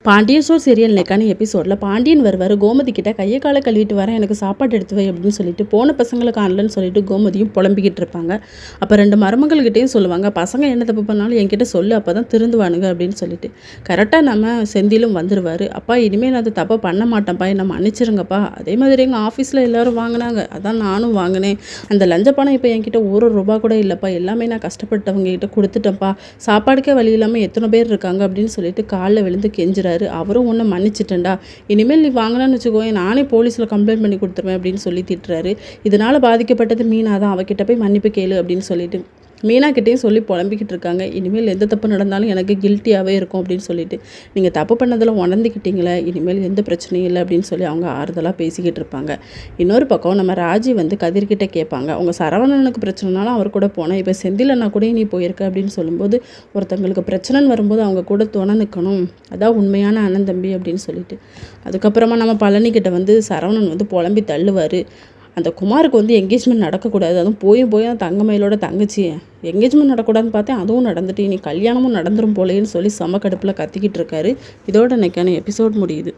Pandian store serial நெக்கான எபிசோடில் பாண்டியன் வருவார். கோமதி கிட்ட கையை காலை கழுவிட்டு வரேன், எனக்கு சாப்பாடு எடுத்து வை அப்படின்னு சொல்லிட்டு போன பசங்களை காணலன்னு சொல்லிட்டு கோமதியும் புலம்பிக்கிட்டு இருப்பாங்க. அப்போ 2 மருமகள்கிட்டையும் சொல்லுவாங்க, பசங்க என்ன தப்பு பண்ணாலும் என்கிட்ட சொல்லு, அப்போ தான் திருந்துவானுங்க அப்படின்னு சொல்லிட்டு. கரெக்டாக நம்ம செந்திலும் வந்துடுவார். அப்பா இனிமேல் நான் அதை தப்பை பண்ண மாட்டேன்ப்பா, என்னை மன்னிச்சிருங்கப்பா. அதே மாதிரி எங்கள் ஆஃபீஸில் எல்லோரும் வாங்கினாங்க, அதான் நானும் வாங்கினேன். அந்த லஞ்ச பணம் இப்போ என்கிட்ட ₹1 கூட இல்லைப்பா, எல்லாமே நான் கஷ்டப்பட்டவங்க கிட்ட கொடுத்துட்டேன்ப்பா. சாப்பாடுக்கே வழி இல்லாமல் எத்தனை பேர் இருக்காங்க அப்படின்னு சொல்லிட்டு காலில் விழுந்து கெஞ்சுறாரு. அவரும் ஒன்று மன்னிச்சிட்டேன்டா, இனிமேல் நீ வாங்கினான்னு வச்சுக்கோங்க, நானே போலீஸில் கம்ப்ளைண்ட் பண்ணி கொடுத்துருவேன் அப்படின்னு சொல்லி திட்டுறாரு. இதனால் பாதிக்கப்பட்டது மீனா தான், அவகிட்ட போய் மன்னிப்பு கேளு அப்படின்னு சொல்லிட்டு மீனா கிட்டேயும் சொல்லி புலம்பிக்கிட்டு இருக்காங்க. இனிமேல் எந்த தப்பு நடந்தாலும் எனக்கு கில்ட்டியாகவே இருக்கும் அப்படின்னு சொல்லிட்டு, நீங்கள் தப்பு பண்ணதில் உணர்ந்துக்கிட்டீங்களே, இனிமேல் எந்த பிரச்சனையும் இல்லை அப்படின்னு சொல்லி அவங்க ஆறுதலாக பேசிக்கிட்டு இருப்பாங்க. இன்னொரு பக்கம் நம்ம ராஜி வந்து கதிர்கிட்ட கேட்பாங்க, உங்கள் சரவணனுக்கு பிரச்சனைனாலும் அவர் கூட போனேன், இப்போ செந்திலண்ணா கூட நீ போயிருக்க அப்படின்னு சொல்லும்போது, ஒருத்தங்களுக்கு பிரச்சனைன்னு வரும்போது அவங்க கூட துணை நிற்கணும், அதான் உண்மையான அண்ணன் தம்பி அப்படின்னு சொல்லிட்டு. அதுக்கப்புறமா நம்ம பழனிக்கிட்ட வந்து சரவணன் வந்து புலம்பி தள்ளுவார். அந்த குமாருக்கு வந்து என்கேஜ்மெண்ட் நடக்கக்கூடாது, அதுவும் போய் தங்கமயிலோட தங்கச்சி என்கேஜ்மெண்ட் நடக்கூடாதுன்னு பார்த்தேன், அதுவும் நடந்துட்டு இனி கல்யாணமும் நடந்துரும் போலேன்னு சொல்லி செம கடுப்பில் கத்திக்கிட்டு இருக்காரு. இதோட இன்னைக்கான எபிசோட் முடியுது.